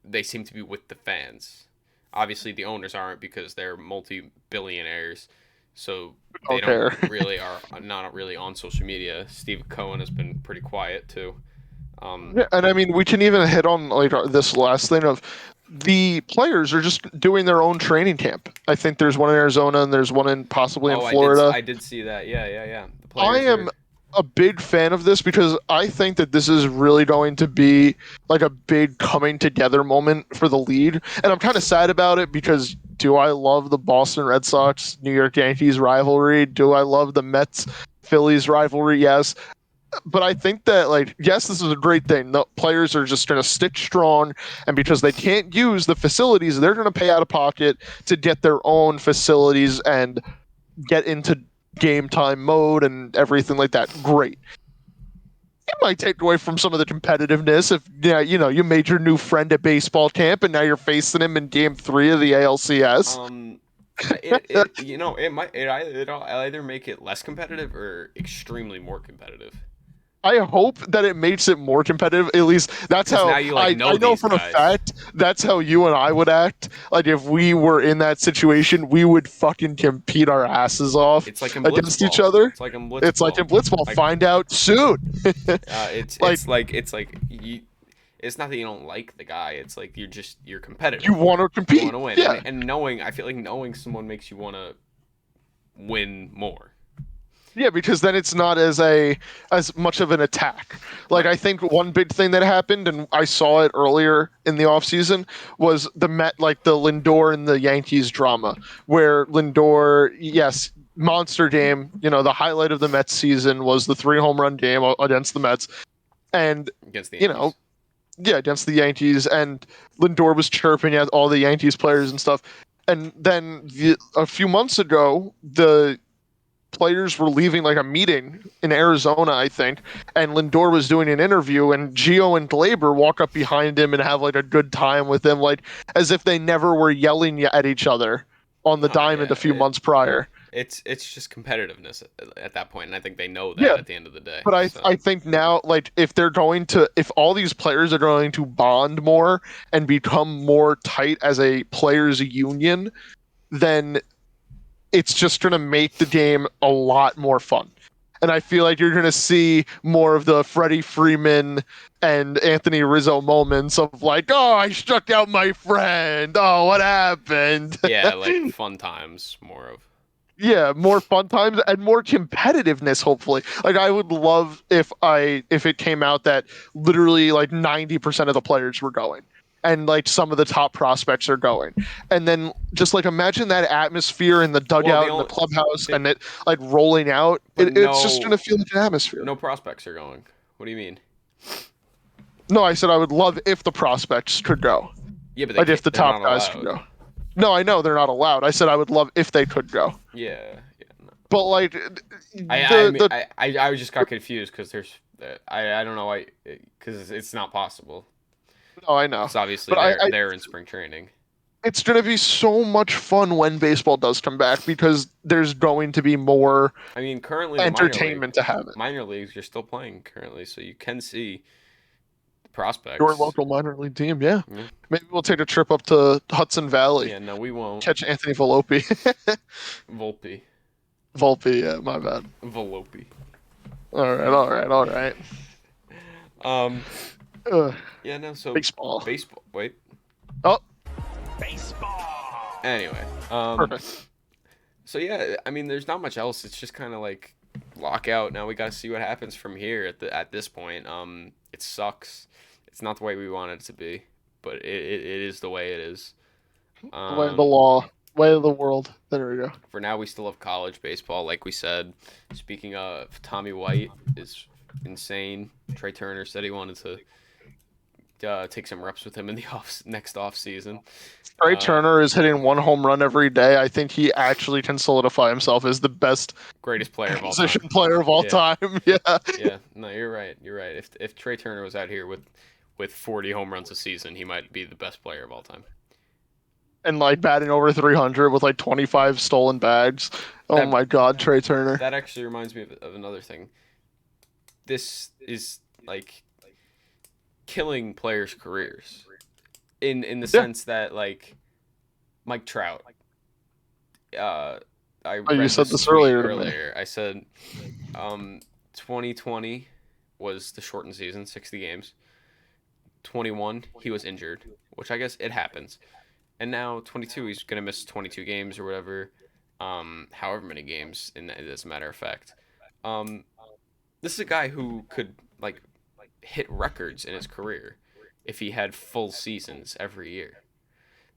they seem to be with the fans. Obviously the owners aren't because they're multi-billionaires, so they don't really are not really on social media. Steve Cohen has been pretty quiet too. Yeah, and I mean we can even hit on like this last thing of the players are just doing their own training camp. I think there's one in Arizona and there's one possibly in Florida. I did see that. Yeah. I am a big fan of this because I think that this is really going to be like a big coming together moment for the league. And I'm kind of sad about it because do I love the Boston Red Sox, New York Yankees rivalry? Do I love the Mets Phillies rivalry? Yes. But I think that, like, yes, this is a great thing. The players are just going to stick strong, and because they can't use the facilities, they're going to pay out of pocket to get their own facilities and get into game time mode and everything like that. Great. It might take away from some of the competitiveness if you made your new friend at baseball camp and now you're facing him in Game 3 of the ALCS. It'll either make it less competitive or extremely more competitive. I hope that it makes it more competitive. At least that's how I know from a fact that's how you and I would act. Like if we were in that situation, we would fucking compete our asses off against each other. It's like in Blitzball. Find out soon. It's not that you don't like the guy. It's like you're competitive. You want to compete. You want to win. Yeah. And I feel like knowing someone makes you want to win more. Yeah, because then it's not as much of an attack. Like I think one big thing that happened, and I saw it earlier in the offseason, was the Lindor and the Yankees drama, where Lindor, yes, monster game. The highlight of the Mets season was the 3 home run game against the Mets, and against the Yankees. Against the Yankees, and Lindor was chirping at all the Yankees players and stuff. And then a few months ago, the players were leaving like a meeting in Arizona, I think, and Lindor was doing an interview, and Gio and Glaber walk up behind him and have like a good time with him, like as if they never were yelling at each other on the diamond a few months prior. It's just competitiveness at that point, and I think they know that at the end of the day. But I think now, like if all these players are going to bond more and become more tight as a players union, then it's just going to make the game a lot more fun. And I feel like you're going to see more of the Freddie Freeman and Anthony Rizzo moments of like, oh, I struck out my friend. Oh, what happened? Yeah, like fun times, more of. Yeah, more fun times and more competitiveness, hopefully. Like I would love if it came out that literally like 90% of the players were going and like some of the top prospects are going. And then just like imagine that atmosphere in the Well, dugout in the clubhouse the and it like rolling out. but It's just gonna feel like an atmosphere. no prospects are going. What do you mean? No, I said I would love if the prospects could go. Yeah, but Like if the they're top not guys could allowed. go. No, I know they're not allowed. I said I would love if they could go. Yeah, yeah. No. But like I the mean, the I just got confused because there's I don't know why because it's not possible no, I know. because obviously But I they're in spring training. it's going to be so much fun when baseball does come back because there's going to be more I mean, currently the entertainment to have it. minor leagues are still playing currently, so you can see the Your prospects. local minor league team, yeah. Yeah, Maybe we'll take a trip up to Hudson Valley, yeah. No, we won't. catch Anthony Volpe. Volpe, Volpe, yeah, my bad. Volpe. All right, all right, all right. Um. Ugh, Yeah. No. So baseball. baseball. Wait. Oh, Anyway. perfect. So yeah, I mean, there's not much else. It's just kind of like lockout. Now we got to see what happens from here at this point. It sucks. It's not the way we want it to be, but it is the way it is. The way of the Um, law, way of the world. There we go. for now, we still have college baseball, like we said. Speaking of, Tommy White is insane. Trey Turner said he wanted to take some reps with him in the next off season. Trey Turner is hitting one home run every day. I think he actually can solidify himself as the best Greatest player of all position time. player of all Yeah. time. Yeah. Yeah, no, you're right. You're right. If Trey Turner was out here with 40 home runs a season, he might be the best player of all time. And like batting over 300 with like 25 stolen bags. Oh That my God, Trey Turner. that actually reminds me of another thing. This is like killing players' careers in the Yeah. sense that like Mike Trout. Uh, I Oh, you read said this this tweet earlier to me. earlier. I said, 2020 was the shortened season, 60 games. 21 he was injured, which I guess it happens. And now 22 he's gonna miss 22 games or whatever, however many games. In as a matter of fact, um, this is a guy who could like hit records in his career if he had full seasons every year.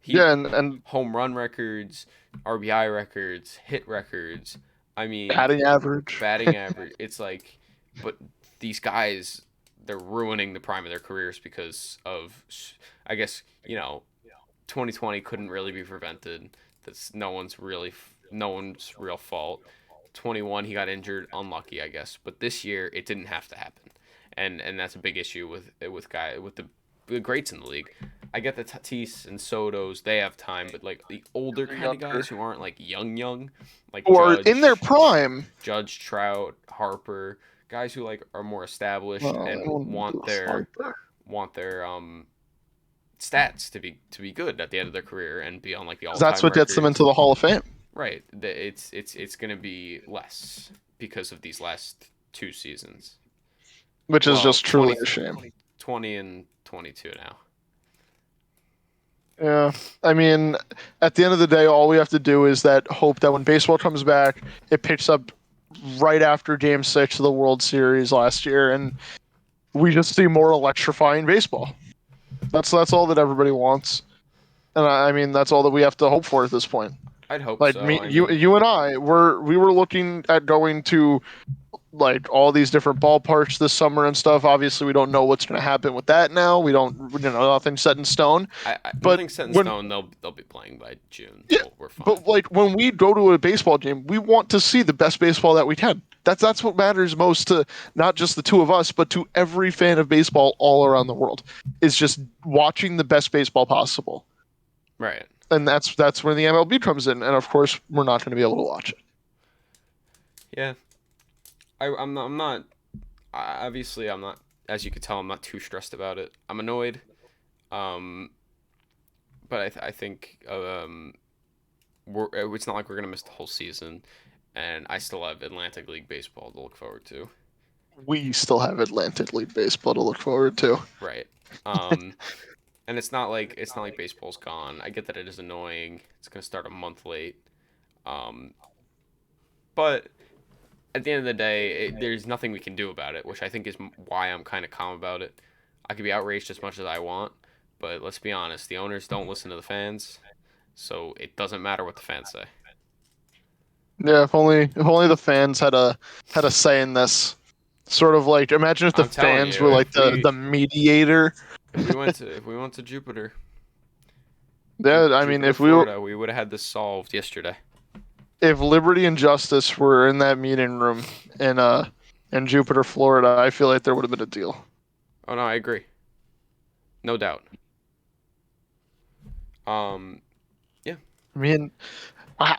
He Yeah, and home run records, RBI records, hit records. I mean, batting average. batting average. It's like, but these guys, they're ruining the prime of their careers because of, I guess, 2020 couldn't really be prevented. That's no one's real fault. 21 he got injured, unlucky, I guess. But this year it didn't have to happen, and that's a big issue with the greats in the league. I get the Tatis and Sotos, they have time, but like the older kind of guys who aren't like young, like Who are in their prime. Judge, Trout, Harper, guys who like are more established and want their stats to be good at the end of their career and be on like the all time. That's what gets them into the Hall of Fame. Right. It's gonna be less because of these last two seasons, Which is just truly 20 a shame. 20 and 22 now. Yeah, I mean, at the end of the day, all we have to do is that hope that when baseball comes back, it picks up right after Game 6 of the World Series last year, and we just see more electrifying baseball. That's all that everybody wants, and I mean that's all that we have to hope for at this point. I'd hope Like so. me, I you, mean, you and I, we were looking at going to like all these different ballparks this summer and stuff. Obviously, we don't know what's going to happen with that now. We don't, nothing's set in stone. But nothing's set in stone. They'll be playing by June. Yeah, So we're fine. but like when we go to a baseball game, we want to see the best baseball that we can. That's what matters most to not just the two of us, but to every fan of baseball all around the world. Is just watching the best baseball possible. Right. And that's where the MLB comes in, and of course we're not going to be able to watch it. Yeah. I'm not. Obviously, I'm not. As you could tell, I'm not too stressed about it. I'm annoyed. Um, but I think it's not like we're gonna miss the whole season, and I still have Atlantic League baseball to look forward to. We still have Atlantic League baseball to look forward to. Right. And it's not like baseball's gone. I get that it is annoying. It's gonna start a month late. Um, But at the end of the day, there's nothing we can do about it, which I think is why I'm kind of calm about it. I could be outraged as much as I want, but let's be honest, the owners don't listen to the fans, so it doesn't matter what the fans say. Yeah, if only the fans had a say in this. Sort of like imagine if the I'm telling fans you, were like the mediator. if we went to Jupiter, Yeah, I mean Jupiter, Florida, we would have had this solved yesterday. if Liberty and Justice were in that meeting room in Jupiter, Florida, I feel like there would have been a deal. Oh no, I agree, no doubt. Yeah. I mean,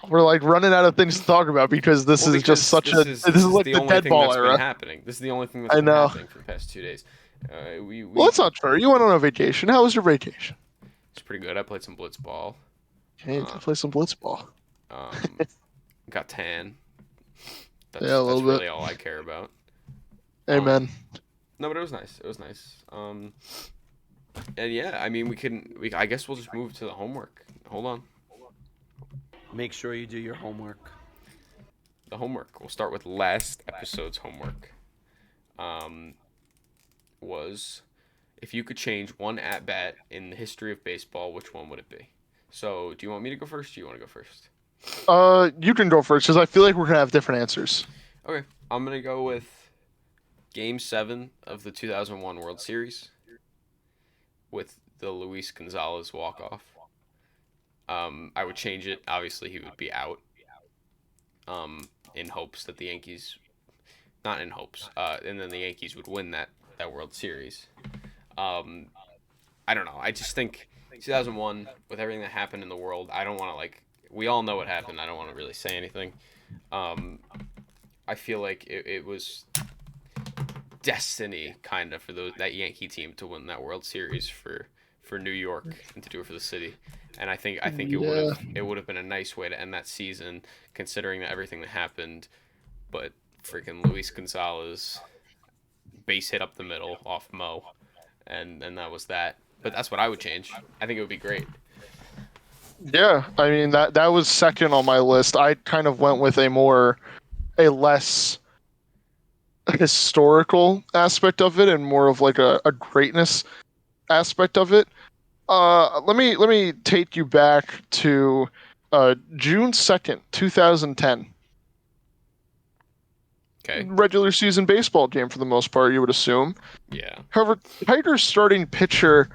we're like running out of things to talk about because this Well, is just because such a this is like the the only dead thing ball that's been era. happening. This is the only thing that's I been know. happening for the past 2 days. Well, that's not true. You went on a vacation. How was your vacation? It's pretty good. I played some blitzball. Hey, you can play some blitzball. Um, got tan. Yeah, a little That's bit. really all I care about. Amen. No, but it was nice. It was nice. And yeah, I mean, I guess we'll just move to the homework. Hold on. Make sure you do your homework. The homework. We'll start with last episode's homework. Was if you could change one at bat in the history of baseball, which one would it be? So, do you want me to go first? Or do you want to go first? You can go first because I feel like we're gonna have different answers. Okay, I'm gonna go with Game 7 of the 2001 World Series with the Luis Gonzalez walk-off. I would change it. Obviously, he would be out. In hopes that the Yankees, not in hopes, and then the Yankees would win that World Series. I don't know. I just think 2001, with everything that happened in the world, I don't want to we all know what happened. I don't want to really say anything. I feel like it was destiny kind of for that Yankee team to win that World Series for New York and to do it for the city. And I think it would have been a nice way to end that season, considering that everything that happened. But freaking Luis Gonzalez base hit up the middle off Mo, and that was that. But that's what I would change. I think it would be great. Yeah, I mean that was second on my list. I kind of went with a less historical aspect of it and more of like a greatness aspect of it. Let me take you back to June 2nd, 2010. Okay. Regular season baseball game for the most part, you would assume. Yeah. However, Tigers starting pitcher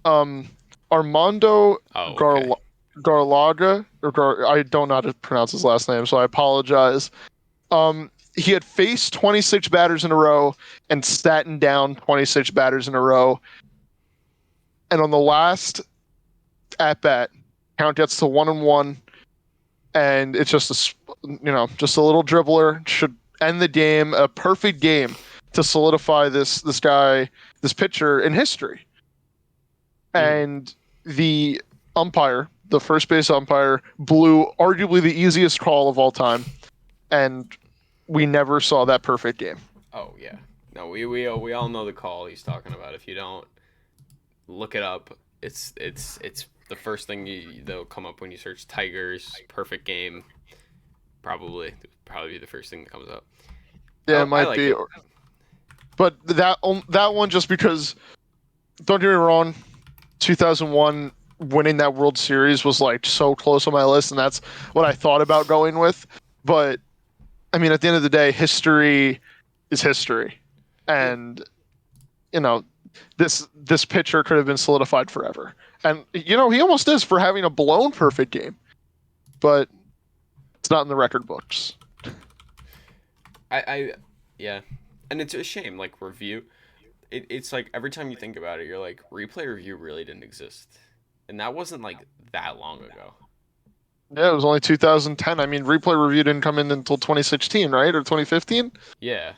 Armando Garlaga, I don't know how to pronounce his last name, so I apologize. He had faced 26 batters in a row and staten down 26 batters in a row. And on the last at bat, count gets to 1-1, and it's just just a little dribbler should end the game, a perfect game to solidify this pitcher in history. And the umpire, the first base umpire, blew arguably the easiest call of all time, and we never saw that perfect game. Oh yeah, no, we all know the call he's talking about. If you don't look it up, it's the first thing that'll come up when you search Tigers perfect game. Probably be the first thing that comes up. Yeah, it might be. But that one, just because, don't get me wrong, 2001 winning that World Series was like so close on my list, and that's what I thought about going with. But I mean, at the end of the day, history is history, and this pitcher could have been solidified forever. And he almost is for having a blown perfect game, but it's not in the record books. Yeah, and it's a shame. Like review, it's like every time you think about it, you're like replay review really didn't exist, and that wasn't like that long ago. Yeah, it was only 2010. I mean, replay review didn't come in until 2016, right, or 2015? Yeah.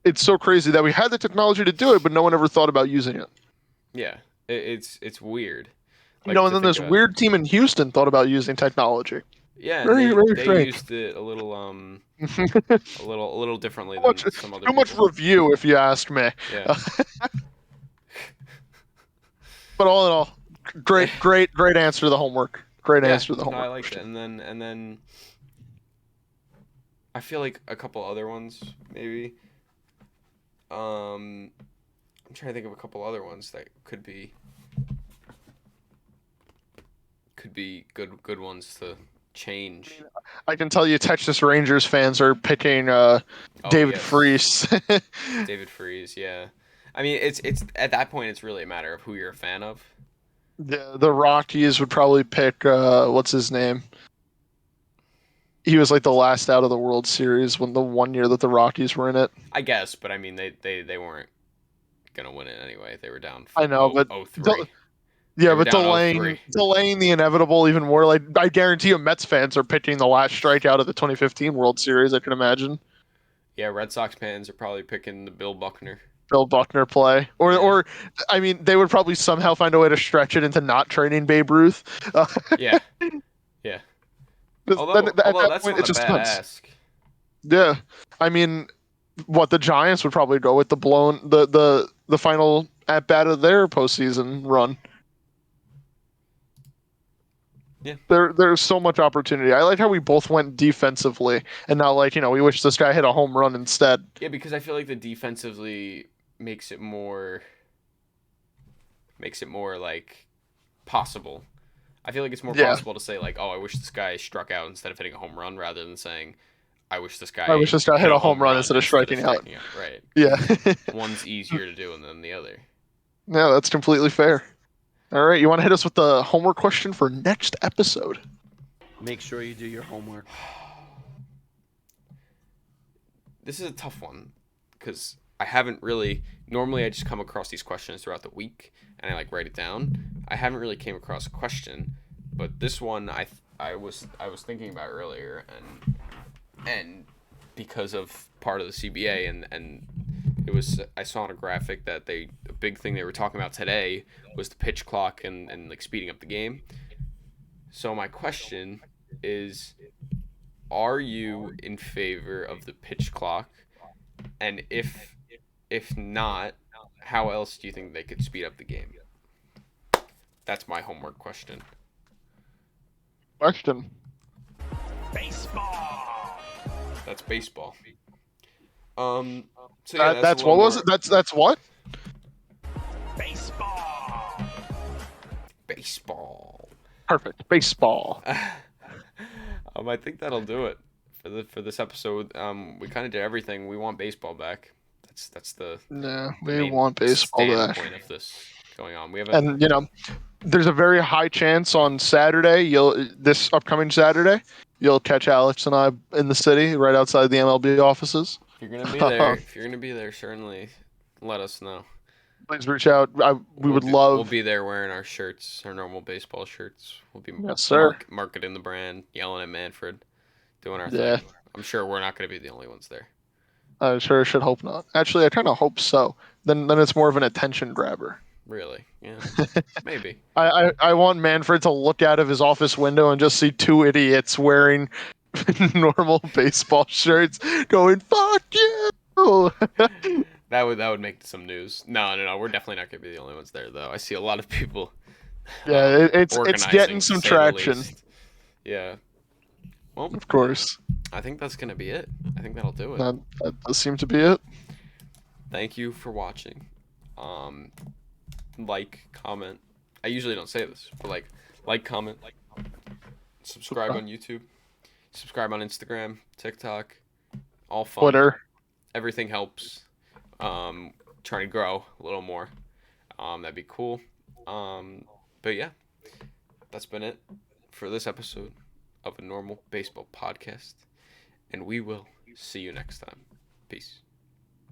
It's so crazy that we had the technology to do it, but no one ever thought about using it. Yeah, it's weird. And then this weird team in Houston thought about using technology. Yeah, very they used it a little a little differently than some other people. Too much review, if you ask me. Yeah. But all in all, great answer to the homework. Great Yeah, answer to the no, I homework liked it. question. And then I feel like a couple other ones maybe. I'm trying to think of a couple other ones that could be good ones to change. I can tell you, Texas Rangers fans are picking Oh David yes, Freese. David Freese. Yeah, I mean it's at that point it's really a matter of who you're a fan of. The Rockies would probably pick what's his name? He was like the last out of the World Series when the 1 year that the Rockies were in it. I guess, but I mean they weren't gonna win it anyway. They were down I know, but 3. yeah, They were but down 0-3. delaying the inevitable even more. Like I guarantee you, Mets fans are picking the last strikeout of the 2015 World Series. I can imagine Yeah, Red Sox fans are probably picking the Bill Buckner. Bill Buckner play, or Yeah. I mean, they would probably somehow find a way to stretch it into not trading Babe Ruth. Yeah, yeah. Then at Although that that's point, not it a just bad depends. ask. Yeah, I mean, what the Giants would probably go with the final at bat of their postseason run. Yeah. There's so much opportunity. I like how we both went defensively, and now we wish this guy hit a home run instead. Yeah, because I feel like the defensively makes it more like possible. I feel like it's more Yeah, possible to say like, oh, I wish this guy struck out instead of hitting a home run, rather than saying, I wish this I guy wish this guy hit hit a a home home run run instead of striking out. Right? Yeah, One's easier to do than the other. yeah, that's completely fair. All right, you want to hit us with the homework question for next episode? Make sure you do your homework. This is a tough one because I haven't really. Normally, I just come across these questions throughout the week and I like write it down. I haven't really came across a question, but this one I was thinking about earlier, and because of part of the CBA and it was I saw on a graphic that a big thing they were talking about today was the pitch clock and like speeding up the game. So my question is, are you in favor of the pitch clock? And if not, how else do you think they could speed up the game? That's my homework question. Question. That's baseball. So yeah, that's a That's little what was more it? That's what? baseball. Perfect. Baseball. I think that'll do it for this episode. We kind of did everything. We want baseball back. That's the Yeah, we main want baseball back. standpoint of this going on. We have a And there's a very high chance on Saturday, this upcoming Saturday, you'll catch Alex and I in the city right outside the MLB offices. if you're gonna be there, certainly let us know. Please reach out. We would love. We'll be there wearing our shirts, our normal baseball shirts. We'll be Yes, sir. marketing the brand, yelling at Manfred, doing our Yeah. thing. I'm sure we're not gonna be the only ones there. I sure should hope not. Actually, I kind of hope so. Then it's more of an attention grabber. Really? Yeah. Maybe. I want Manfred to look out of his office window and just see two idiots wearing normal baseball shirts going, "Fuck you!" That would make some news. No. We're definitely not gonna be the only ones there, though. I see a lot of people. Yeah, it's organizing, getting to some say the traction. least. Yeah. Well, Of course. I think that's gonna be it. I think that'll do it. That does seem to be it. Thank you for watching. Like, comment. I usually don't say this, but like, comment, subscribe on YouTube, subscribe on Instagram, TikTok, all fun. Twitter. Everything helps. Trying to grow a little more. That'd be cool. But yeah, that's been it for this episode of a normal baseball podcast, and we will see you next time. Peace.